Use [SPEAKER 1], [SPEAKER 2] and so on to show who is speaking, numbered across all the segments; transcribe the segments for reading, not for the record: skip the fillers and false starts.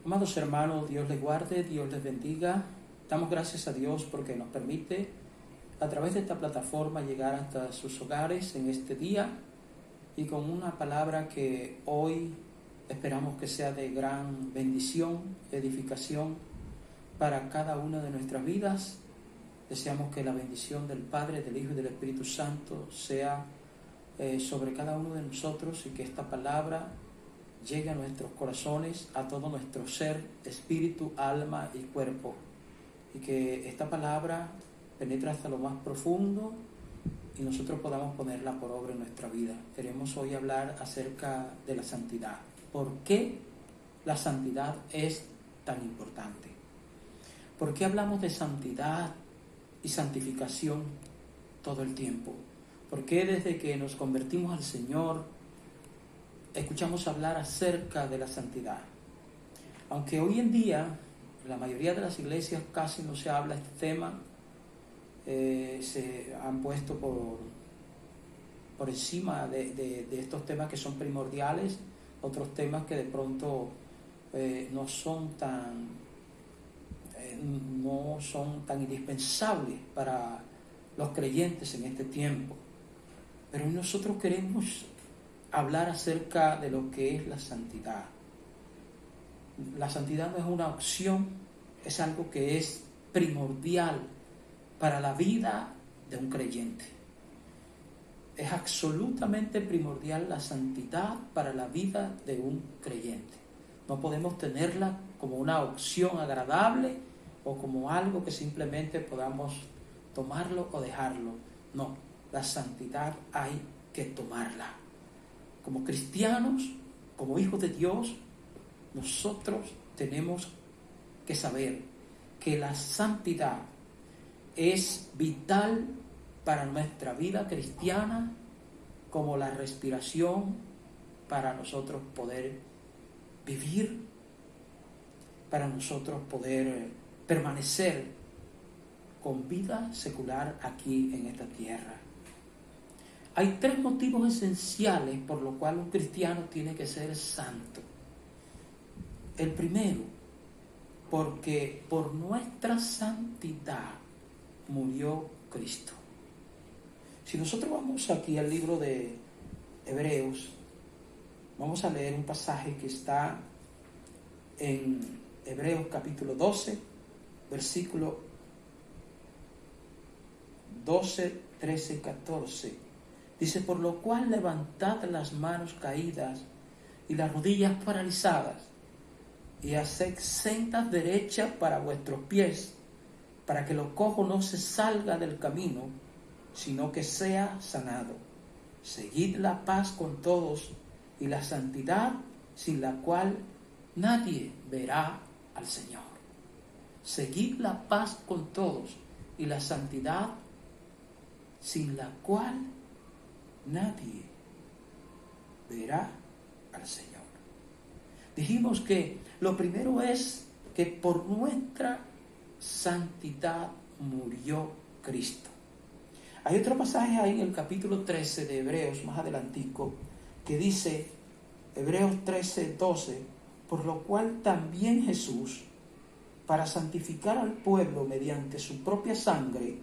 [SPEAKER 1] Amados hermanos, Dios les guarde, Dios les bendiga. Damos gracias a Dios porque nos permite a través de esta plataforma llegar hasta sus hogares en este día y con una palabra que hoy esperamos que sea de gran bendición, edificación para cada una de nuestras vidas. Deseamos que la bendición del Padre, del Hijo y del Espíritu Santo sea sobre cada uno de nosotros y que esta palabra llegue a nuestros corazones, a todo nuestro ser, espíritu, alma y cuerpo. Y que esta palabra penetre hasta lo más profundo y nosotros podamos ponerla por obra en nuestra vida. Queremos hoy hablar acerca de la santidad. ¿Por qué la santidad es tan importante? ¿Por qué hablamos de santidad y santificación todo el tiempo? ¿Por qué desde que nos convertimos al Señor escuchamos hablar acerca de la santidad? Aunque hoy en día la mayoría de las iglesias casi no se habla de este tema, se han puesto por encima de estos temas que son primordiales, otros temas que de pronto no son tan indispensables para los creyentes en este tiempo. Pero nosotros queremos hablar acerca de lo que es la santidad. La santidad no es una opción, es algo que es primordial para la vida de un creyente. Es absolutamente primordial la santidad para la vida de un creyente. No podemos tenerla como una opción agradable o como algo que simplemente podamos tomarlo o dejarlo. No, la santidad hay que tomarla. Como cristianos, como hijos de Dios, nosotros tenemos que saber que la santidad es vital para nuestra vida cristiana, como la respiración para nosotros poder vivir, para nosotros poder permanecer con vida secular aquí en esta tierra. Hay tres motivos esenciales por los cuales un cristiano tiene que ser santo. El primero, porque por nuestra santidad murió Cristo. Si nosotros vamos aquí al libro de Hebreos, vamos a leer un pasaje que está en Hebreos capítulo 12, versículo 12, 13 y 14. Dice: por lo cual levantad las manos caídas y las rodillas paralizadas, y haced sendas derechas para vuestros pies, para que lo cojo no se salga del camino, sino que sea sanado. Seguid la paz con todos y la santidad, sin la cual nadie verá al Señor. Seguid la paz con todos y la santidad, sin la cual nadie verá al Señor. Dijimos que lo primero es que por nuestra santidad murió Cristo. Hay otro pasaje ahí en el capítulo 13 de Hebreos, más adelantico, que dice, Hebreos 13, 12, por lo cual también Jesús, para santificar al pueblo mediante su propia sangre,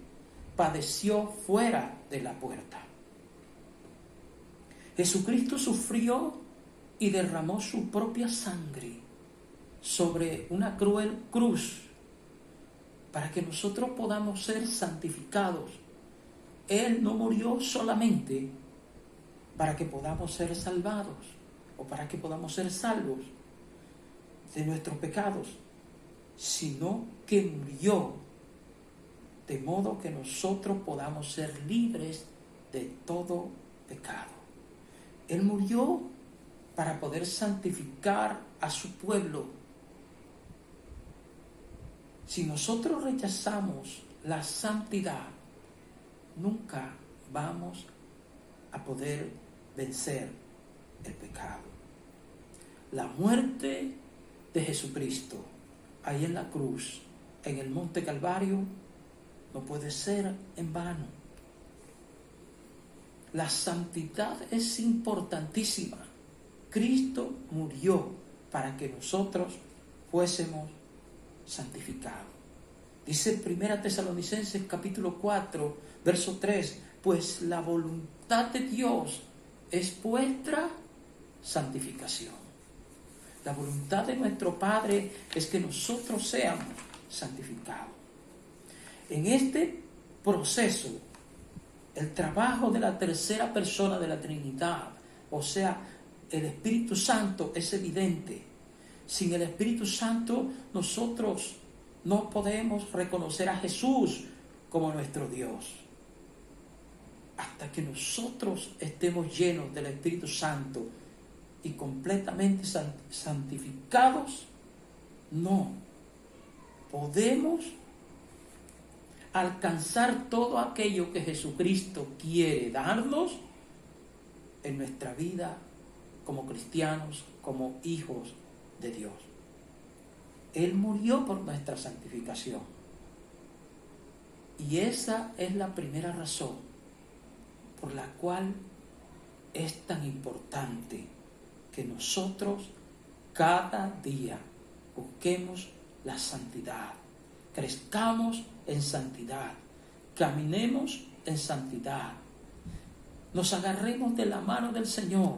[SPEAKER 1] padeció fuera de la puerta. Jesucristo sufrió y derramó su propia sangre sobre una cruel cruz para que nosotros podamos ser santificados. Él no murió solamente para que podamos ser salvados o para que podamos ser salvos de nuestros pecados, sino que murió de modo que nosotros podamos ser libres de todo pecado. Él murió para poder santificar a su pueblo. Si nosotros rechazamos la santidad, nunca vamos a poder vencer el pecado. La muerte de Jesucristo ahí en la cruz, en el monte Calvario, no puede ser en vano. La santidad es importantísima. Cristo murió para que nosotros fuésemos santificados. Dice 1 Tesalonicenses capítulo 4, verso 3, pues la voluntad de Dios es vuestra santificación. La voluntad de nuestro Padre es que nosotros seamos santificados. En este proceso, el trabajo de la tercera persona de la Trinidad, o sea, el Espíritu Santo, es evidente. Sin el Espíritu Santo, nosotros no podemos reconocer a Jesús como nuestro Dios. Hasta que nosotros estemos llenos del Espíritu Santo y completamente santificados, no podemos alcanzar todo aquello que Jesucristo quiere darnos en nuestra vida como cristianos, como hijos de Dios. Él murió por nuestra santificación. Y esa es la primera razón por la cual es tan importante que nosotros cada día busquemos la santidad, crezcamos en santidad, caminemos en santidad, nos agarremos de la mano del Señor,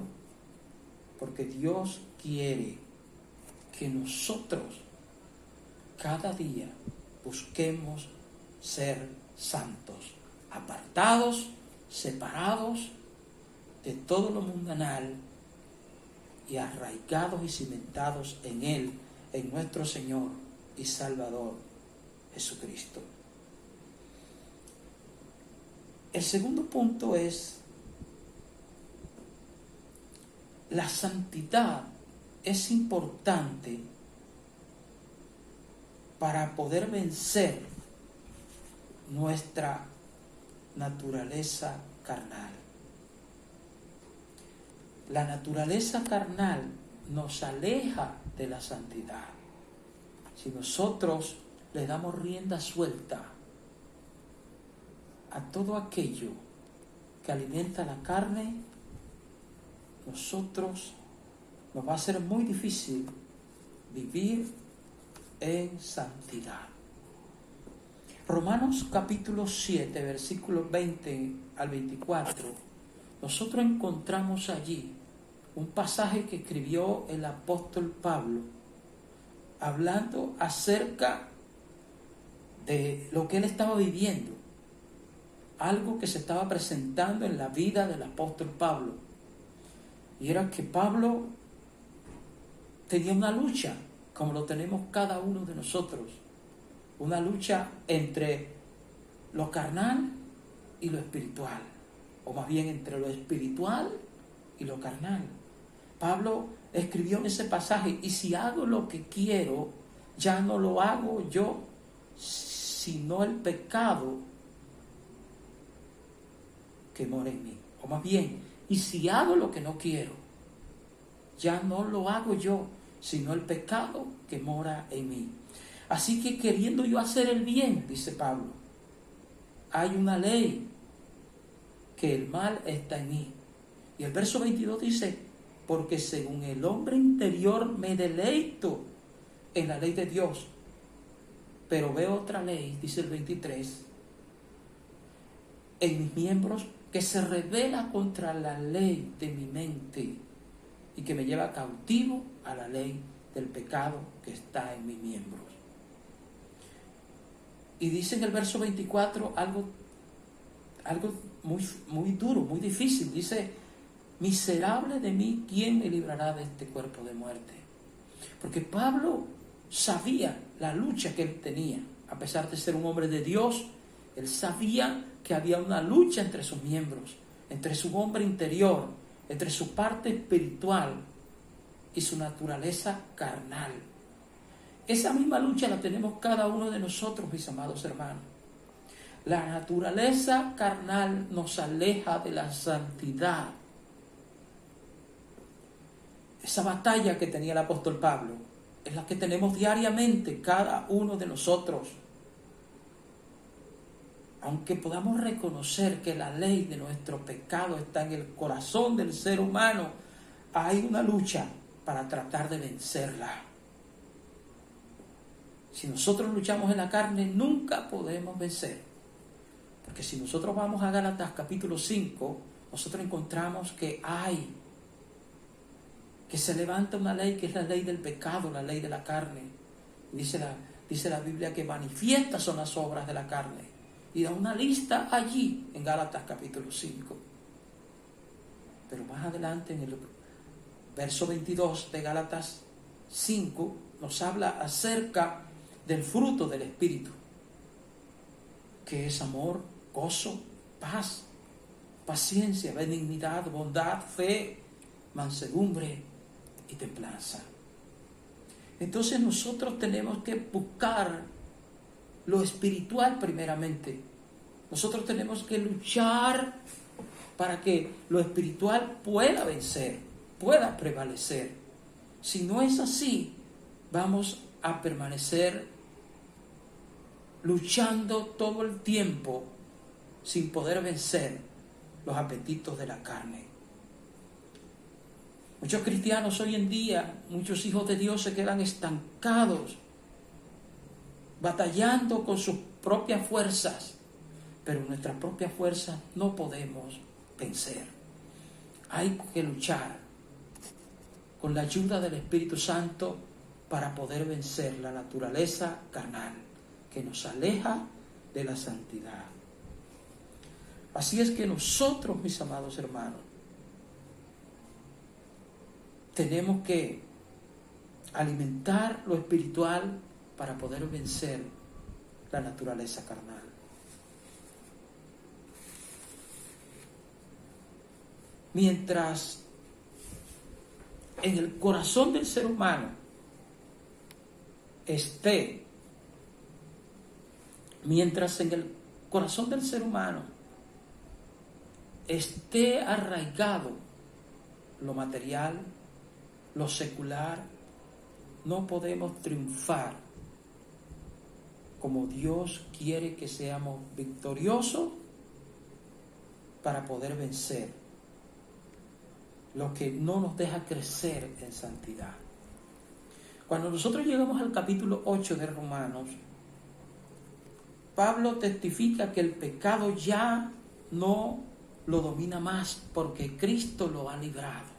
[SPEAKER 1] porque Dios quiere que nosotros cada día busquemos ser santos, apartados, separados de todo lo mundanal y arraigados y cimentados en Él, en nuestro Señor y Salvador Jesucristo. El segundo punto es: la santidad es importante para poder vencer nuestra naturaleza carnal. La naturaleza carnal nos aleja de la santidad. Si nosotros le damos rienda suelta a todo aquello que alimenta la carne, nosotros nos va a ser muy difícil vivir en santidad. Romanos capítulo 7, versículos 20 al 24, nosotros encontramos allí un pasaje que escribió el apóstol Pablo, hablando acerca de lo que él estaba viviendo, algo que se estaba presentando en la vida del apóstol Pablo, y era que Pablo tenía una lucha, como lo tenemos cada uno de nosotros, una lucha entre lo carnal y lo espiritual, o más bien entre lo espiritual y lo carnal. Pablo escribió en ese pasaje: y si hago lo que quiero, ya no lo hago yo, sino el pecado que mora en mí. O más bien, y si hago lo que no quiero, ya no lo hago yo, sino el pecado que mora en mí. Así que queriendo yo hacer el bien, dice Pablo, hay una ley, que el mal está en mí. Y el verso 22 dice: porque según el hombre interior me deleito en la ley de Dios, pero veo otra ley, dice el 23, en mis miembros, que se rebela contra la ley de mi mente y que me lleva cautivo a la ley del pecado que está en mis miembros. Y dice en el verso 24 algo muy duro, muy difícil. Dice: miserable de mí, ¿quién me librará de este cuerpo de muerte? Porque Pablo sabía la lucha que él tenía. A pesar de ser un hombre de Dios, él sabía que había una lucha entre sus miembros, entre su hombre interior, entre su parte espiritual y su naturaleza carnal. Esa misma lucha la tenemos cada uno de nosotros, mis amados hermanos. La naturaleza carnal nos aleja de la santidad. Esa batalla que tenía el apóstol Pablo es la que tenemos diariamente cada uno de nosotros. Aunque podamos reconocer que la ley de nuestro pecado está en el corazón del ser humano, hay una lucha para tratar de vencerla. Si nosotros luchamos en la carne, nunca podemos vencer. Porque si nosotros vamos a Gálatas capítulo 5, nosotros encontramos que se levanta una ley que es la ley del pecado, la ley de la carne. Dice la Biblia que manifiestas son las obras de la carne. Y da una lista allí en Gálatas capítulo 5. Pero más adelante en el verso 22 de Gálatas 5 nos habla acerca del fruto del Espíritu, que es amor, gozo, paz, paciencia, benignidad, bondad, fe, mansedumbre y templanza. Entonces nosotros tenemos que buscar lo espiritual primeramente. Nosotros tenemos que luchar para que lo espiritual pueda vencer, pueda prevalecer. Si no es así, vamos a permanecer luchando todo el tiempo sin poder vencer los apetitos de la carne. Muchos cristianos hoy en día, muchos hijos de Dios se quedan estancados, batallando con sus propias fuerzas, pero nuestras propias fuerzas no podemos vencer. Hay que luchar con la ayuda del Espíritu Santo para poder vencer la naturaleza carnal que nos aleja de la santidad. Así es que nosotros, mis amados hermanos, tenemos que alimentar lo espiritual para poder vencer la naturaleza carnal. Mientras en el corazón del ser humano esté arraigado lo material, lo secular, no podemos triunfar como Dios quiere que seamos victoriosos para poder vencer lo que no nos deja crecer en santidad. Cuando nosotros llegamos al capítulo 8 de Romanos, Pablo testifica que el pecado ya no lo domina más porque Cristo lo ha librado.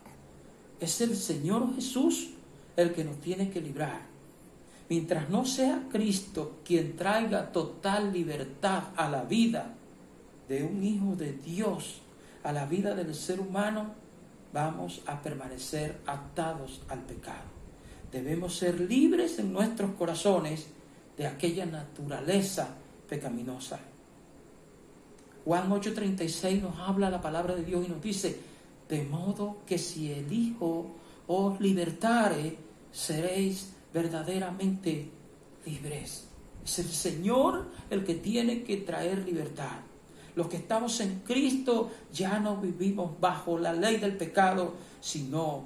[SPEAKER 1] Es el Señor Jesús el que nos tiene que librar. Mientras no sea Cristo quien traiga total libertad a la vida de un hijo de Dios, a la vida del ser humano, vamos a permanecer atados al pecado. Debemos ser libres en nuestros corazones de aquella naturaleza pecaminosa. Juan 8:36 nos habla la palabra de Dios y nos dice: de modo que si el Hijo os libertare, seréis verdaderamente libres. Es el Señor el que tiene que traer libertad. Los que estamos en Cristo ya no vivimos bajo la ley del pecado, sino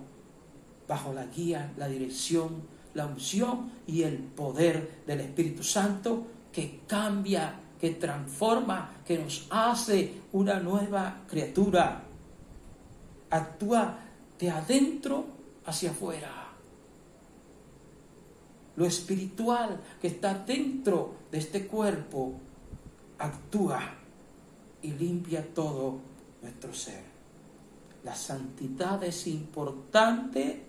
[SPEAKER 1] bajo la guía, la dirección, la unción y el poder del Espíritu Santo, que cambia, que transforma, que nos hace una nueva criatura. Actúa de adentro hacia afuera. Lo espiritual que está dentro de este cuerpo actúa y limpia todo nuestro ser. La santidad es importante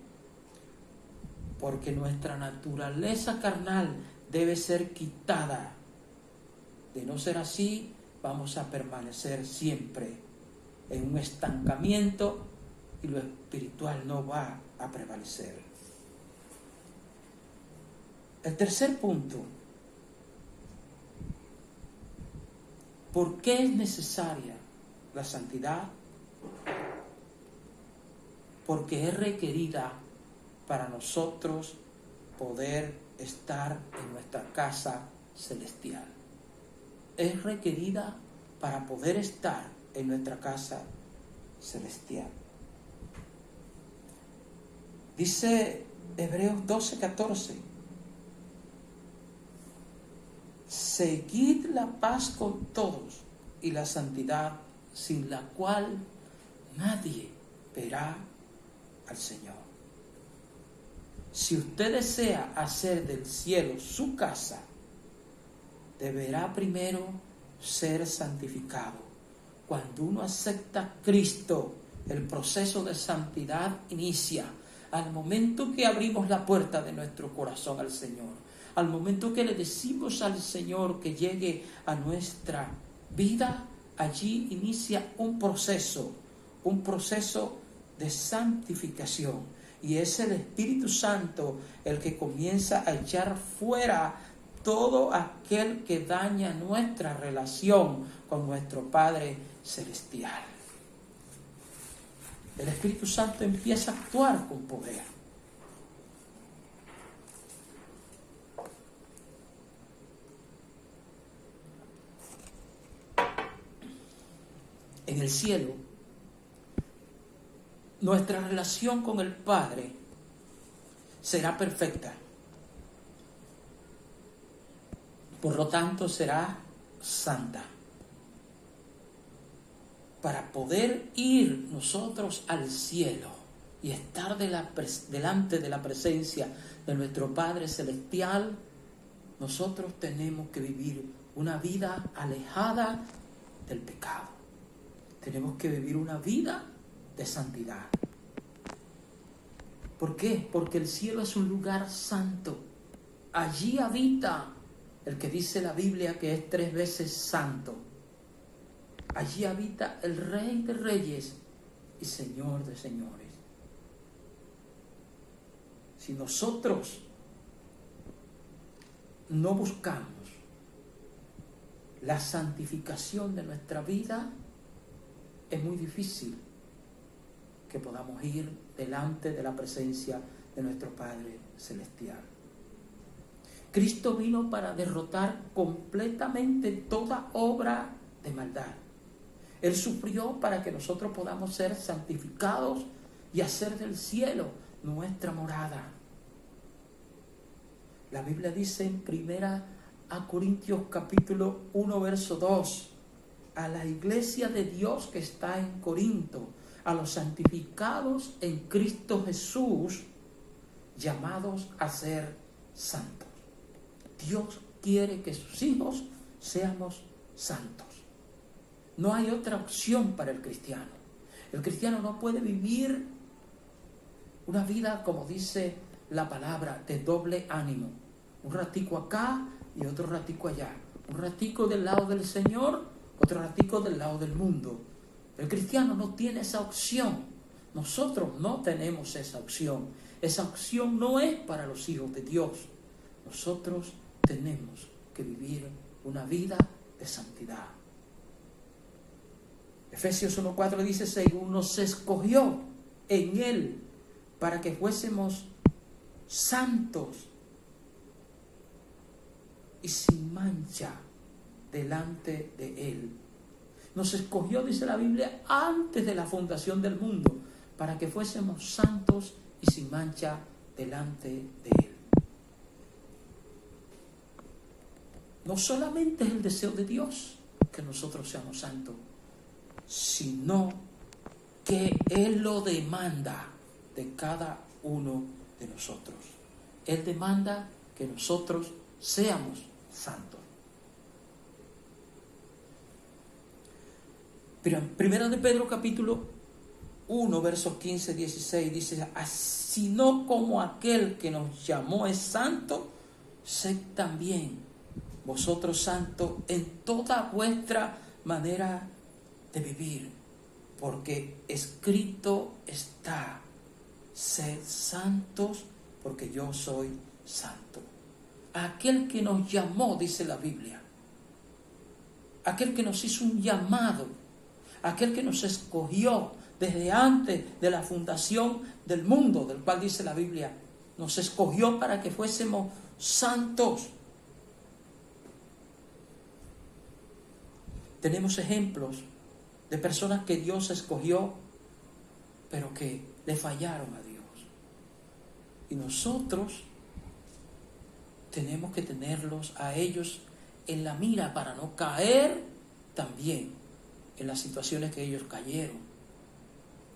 [SPEAKER 1] porque nuestra naturaleza carnal debe ser quitada. De no ser así, vamos a permanecer siempre en un estancamiento y lo espiritual no va a prevalecer. El tercer punto: ¿por qué es necesaria la santidad? Porque es requerida para nosotros poder estar en nuestra casa celestial. Es requerida para poder estar en nuestra casa celestial. Dice Hebreos 12:14: seguid la paz con todos y la santidad, sin la cual nadie verá al Señor. si usted desea hacer del cielo su casa, deberá primero ser santificado. Cuando uno acepta a Cristo, el proceso de santidad inicia al momento que abrimos la puerta de nuestro corazón al Señor, al momento que le decimos al Señor que llegue a nuestra vida. Allí inicia un proceso de santificación, y es el Espíritu Santo el que comienza a echar fuera todo aquel que daña nuestra relación con nuestro Padre Celestial. El Espíritu Santo empieza a actuar con poder. En el cielo, nuestra relación con el Padre será perfecta. Por lo tanto, será santa. Para poder ir nosotros al cielo y estar delante de la presencia de nuestro Padre Celestial, nosotros tenemos que vivir una vida alejada del pecado. Tenemos que vivir una vida de santidad. ¿Por qué? Porque el cielo es un lugar santo. Allí habita el que dice la Biblia que es 3 veces santo. Allí habita el Rey de Reyes y Señor de Señores. Si nosotros no buscamos la santificación de nuestra vida, es muy difícil que podamos ir delante de la presencia de nuestro Padre Celestial. Cristo vino para derrotar completamente toda obra de maldad. Él sufrió para que nosotros podamos ser santificados y hacer del cielo nuestra morada. La Biblia dice en 1 Corintios capítulo 1 verso 2, a la iglesia de Dios que está en Corinto, a los santificados en Cristo Jesús, llamados a ser santos. Dios quiere que sus hijos seamos santos. No hay otra opción para el cristiano. El cristiano no puede vivir una vida, como dice la palabra, de doble ánimo. Un ratico acá y otro ratico allá. Un ratico del lado del Señor, otro ratico del lado del mundo. El cristiano no tiene esa opción. Nosotros no tenemos esa opción. Esa opción no es para los hijos de Dios. Nosotros tenemos que vivir una vida de santidad. Efesios 1:4 dice, según nos escogió en Él para que fuésemos santos y sin mancha delante de Él. Nos escogió, dice la Biblia, antes de la fundación del mundo, para que fuésemos santos y sin mancha delante de Él. No solamente es el deseo de Dios que nosotros seamos santos, sino que Él lo demanda de cada uno de nosotros. Él demanda que nosotros seamos santos. Pero en 1 de Pedro capítulo 1 versos 15-16 dice, así no como aquel que nos llamó es santo, sed también vosotros santos en toda vuestra manera de vivir, porque escrito está, sed santos porque yo soy santo. Aquel que nos llamó, dice la Biblia, aquel que nos hizo un llamado, aquel que nos escogió desde antes de la fundación del mundo, del cual dice la Biblia, nos escogió para que fuésemos santos. Tenemos ejemplos de personas que Dios escogió, pero que le fallaron a Dios. Y nosotros tenemos que tenerlos a ellos en la mira para no caer también en las situaciones que ellos cayeron.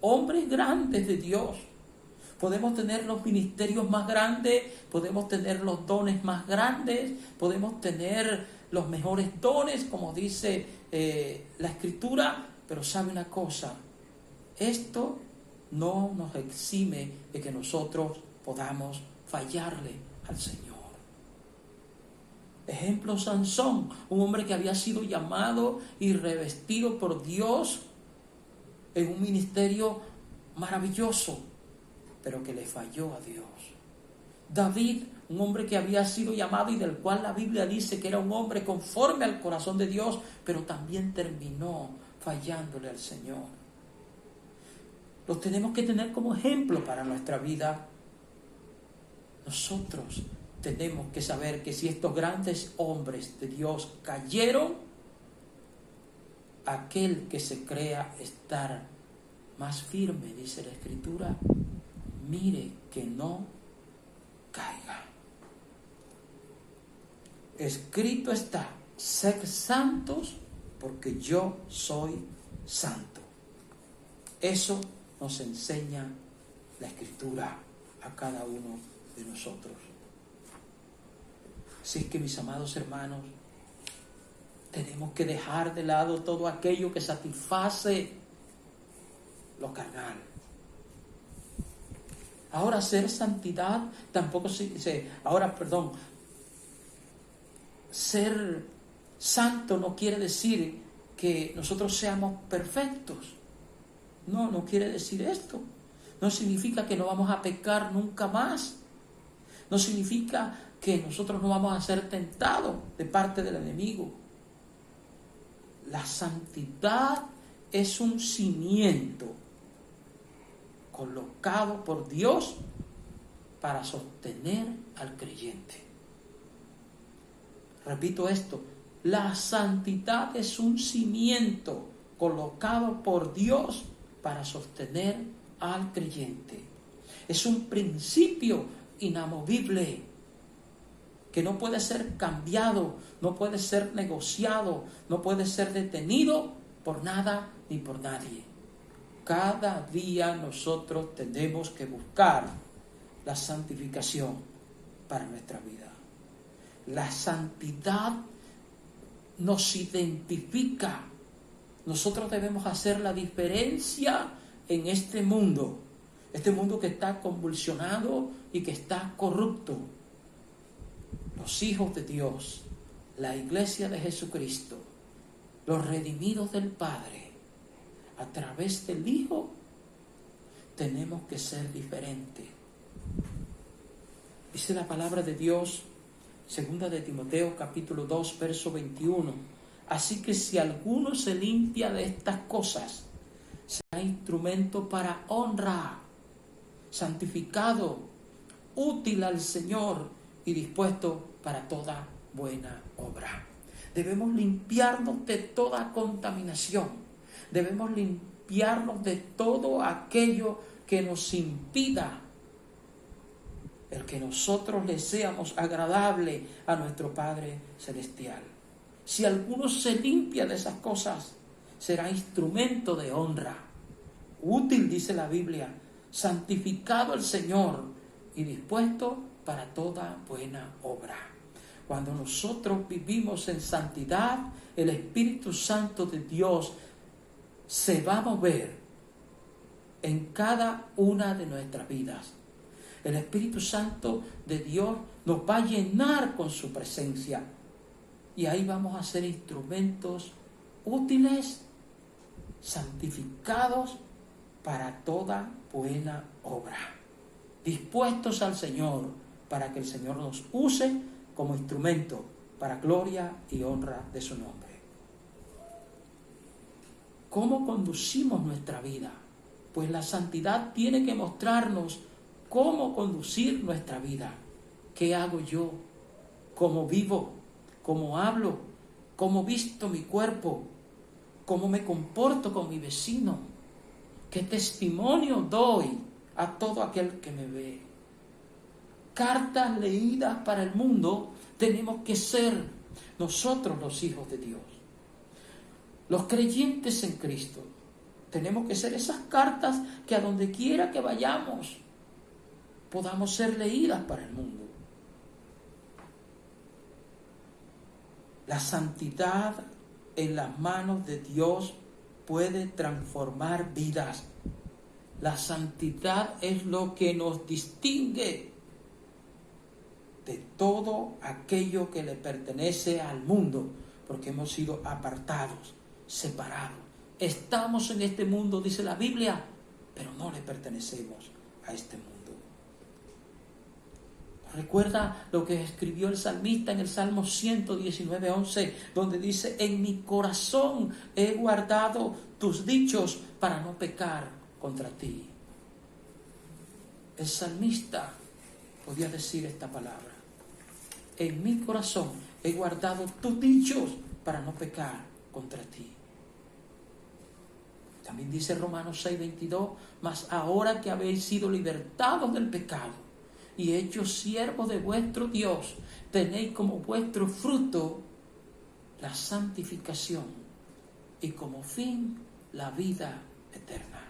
[SPEAKER 1] Hombres grandes de Dios, Podemos tener los ministerios más grandes, podemos tener los dones más grandes, podemos tener los mejores dones, como dice la Escritura, pero sabe una cosa, esto no nos exime de que nosotros podamos fallarle al Señor. Ejemplo, Sansón, un hombre que había sido llamado y revestido por Dios en un ministerio maravilloso, pero que le falló a Dios. David, un hombre que había sido llamado y del cual la Biblia dice que era un hombre conforme al corazón de Dios, pero también terminó fallándole al Señor. Los tenemos que tener como ejemplo para nuestra vida. Nosotros tenemos que saber que si estos grandes hombres de Dios cayeron, aquel que se crea estar más firme, dice la Escritura, mire que no caiga. Escrito está, sed santos porque yo soy santo. Eso nos enseña la Escritura a cada uno de nosotros. Así es que, mis amados hermanos, tenemos que dejar de lado todo aquello que satisface lo carnal. Ahora, ser santidad tampoco ser santo no quiere decir que nosotros seamos perfectos. No quiere decir esto. No significa que no vamos a pecar nunca más. No significa que nosotros no vamos a ser tentados de parte del enemigo. La santidad es un cimiento colocado por Dios para sostener al creyente. Repito esto, la santidad es un cimiento colocado por Dios para sostener al creyente. Es un principio inamovible que no puede ser cambiado, no puede ser negociado, no puede ser detenido por nada ni por nadie. Cada día nosotros tenemos que buscar la santificación para nuestra vida. La santidad nos identifica. Nosotros debemos hacer la diferencia en este mundo que está convulsionado y que está corrupto. Los hijos de Dios, la iglesia de Jesucristo, los redimidos del Padre, a través del Hijo, tenemos que ser diferentes. Dice la palabra de Dios, segunda de Timoteo, capítulo 2, verso 21. Así que si alguno se limpia de estas cosas, será instrumento para honra, santificado, útil al Señor y dispuesto para toda buena obra. Debemos limpiarnos de toda contaminación. Debemos limpiarnos de todo aquello que nos impida el que nosotros le seamos agradable a nuestro Padre Celestial. Si alguno se limpia de esas cosas, será instrumento de honra, útil, dice la Biblia, santificado al Señor y dispuesto para toda buena obra. Cuando nosotros vivimos en santidad, el Espíritu Santo de Dios se va a mover en cada una de nuestras vidas. El Espíritu Santo de Dios nos va a llenar con su presencia y ahí vamos a ser instrumentos útiles, santificados para toda buena obra, dispuestos al Señor para que el Señor nos use como instrumento para gloria y honra de su nombre. ¿Cómo conducimos nuestra vida? Pues la santidad tiene que mostrarnos cómo conducir nuestra vida. ¿Qué hago yo? ¿Cómo vivo? ¿Cómo hablo? ¿Cómo visto mi cuerpo? ¿Cómo me comporto con mi vecino? ¿Qué testimonio doy a todo aquel que me ve? Cartas leídas para el mundo tenemos que ser nosotros los hijos de Dios. Los creyentes en Cristo tenemos que ser esas cartas que a donde quiera que vayamos podamos ser leídas para el mundo. La santidad en las manos de Dios puede transformar vidas. La santidad es lo que nos distingue de todo aquello que le pertenece al mundo, porque hemos sido apartados, separados. Estamos en este mundo, dice la Biblia, pero no le pertenecemos a este mundo. Recuerda lo que escribió el salmista en el Salmo 119:11, donde dice: en mi corazón he guardado tus dichos para no pecar contra ti. El salmista podía decir esta palabra: en mi corazón he guardado tus dichos para no pecar contra ti. También dice Romanos 6:22, mas ahora que habéis sido libertados del pecado y hechos siervos de vuestro Dios, tenéis como vuestro fruto la santificación y como fin la vida eterna.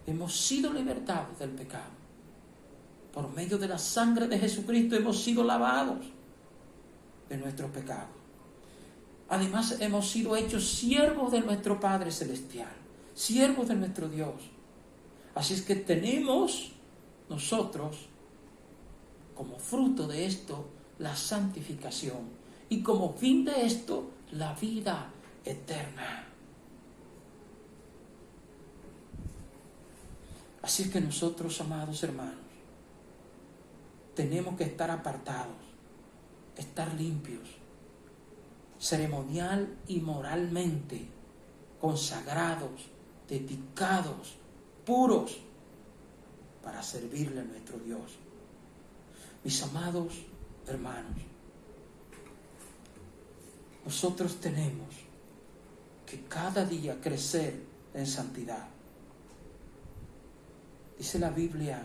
[SPEAKER 1] Hemos sido libertados del pecado. Por medio de la sangre de Jesucristo hemos sido lavados de nuestros pecados. Además hemos sido hechos siervos de nuestro Padre Celestial, siervos de nuestro Dios. Así es que tenemos nosotros, como fruto de esto, la santificación y como fin de esto, la vida eterna. Así es que nosotros, amados hermanos, tenemos que estar apartados, estar limpios, ceremonial y moralmente consagrados, dedicados, puros, para servirle a nuestro Dios. Mis amados hermanos, nosotros tenemos que cada día crecer en santidad. Dice la Biblia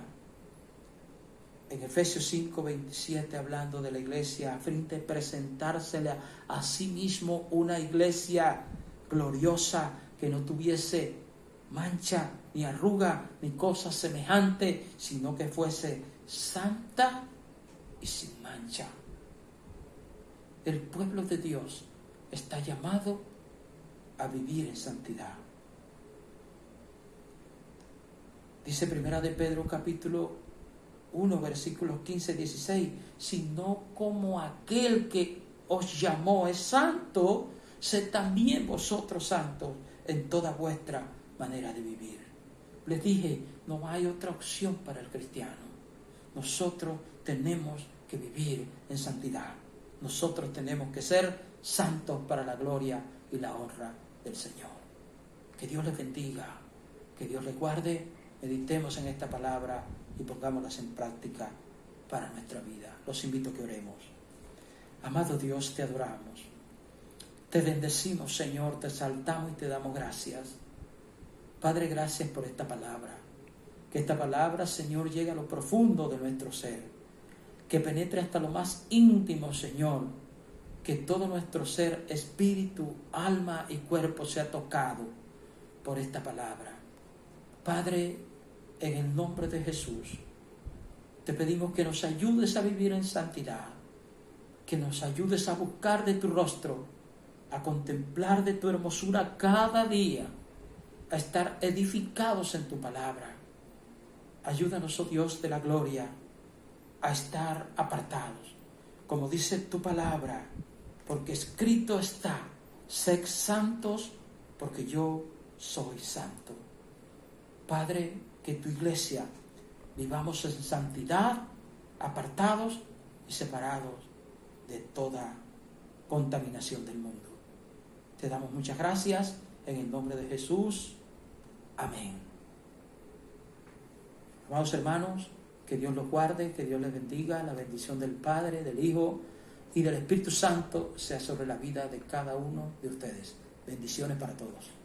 [SPEAKER 1] en Efesios 5:27, hablando de la iglesia, a fin de presentársela a sí mismo una iglesia gloriosa, que no tuviese mancha, ni arruga, ni cosa semejante, sino que fuese santa y sin mancha. El pueblo de Dios está llamado a vivir en santidad. Dice Primera de Pedro capítulo 1, versículos 15-16, sino como aquel que os llamó es santo, sed también vosotros santos en toda vuestra manera de vivir. Les dije, no hay otra opción para el cristiano. Nosotros tenemos que vivir en santidad. Nosotros tenemos que ser santos para la gloria y la honra del Señor. Que Dios les bendiga, que Dios les guarde. Meditemos en esta palabra y pongámoslas en práctica para nuestra vida. Los invito a que oremos. Amado Dios, te adoramos. Te bendecimos, Señor, te exaltamos y te damos gracias. Padre, gracias por esta palabra. Que esta palabra, Señor, llegue a lo profundo de nuestro ser. Que penetre hasta lo más íntimo, Señor. Que todo nuestro ser, espíritu, alma y cuerpo sea tocado por esta palabra. Padre, en el nombre de Jesús, te pedimos que nos ayudes a vivir en santidad. Que nos ayudes a buscar de tu rostro, a contemplar de tu hermosura cada día, a estar edificados en tu palabra. Ayúdanos, oh Dios de la gloria, a estar apartados, como dice tu palabra, porque escrito está, sed santos, porque yo soy santo. Padre, que tu iglesia vivamos en santidad, apartados y separados de toda contaminación del mundo. Te damos muchas gracias en el nombre de Jesús. Amén. Amados hermanos, que Dios los guarde, que Dios les bendiga. La bendición del Padre, del Hijo y del Espíritu Santo sea sobre la vida de cada uno de ustedes. Bendiciones para todos.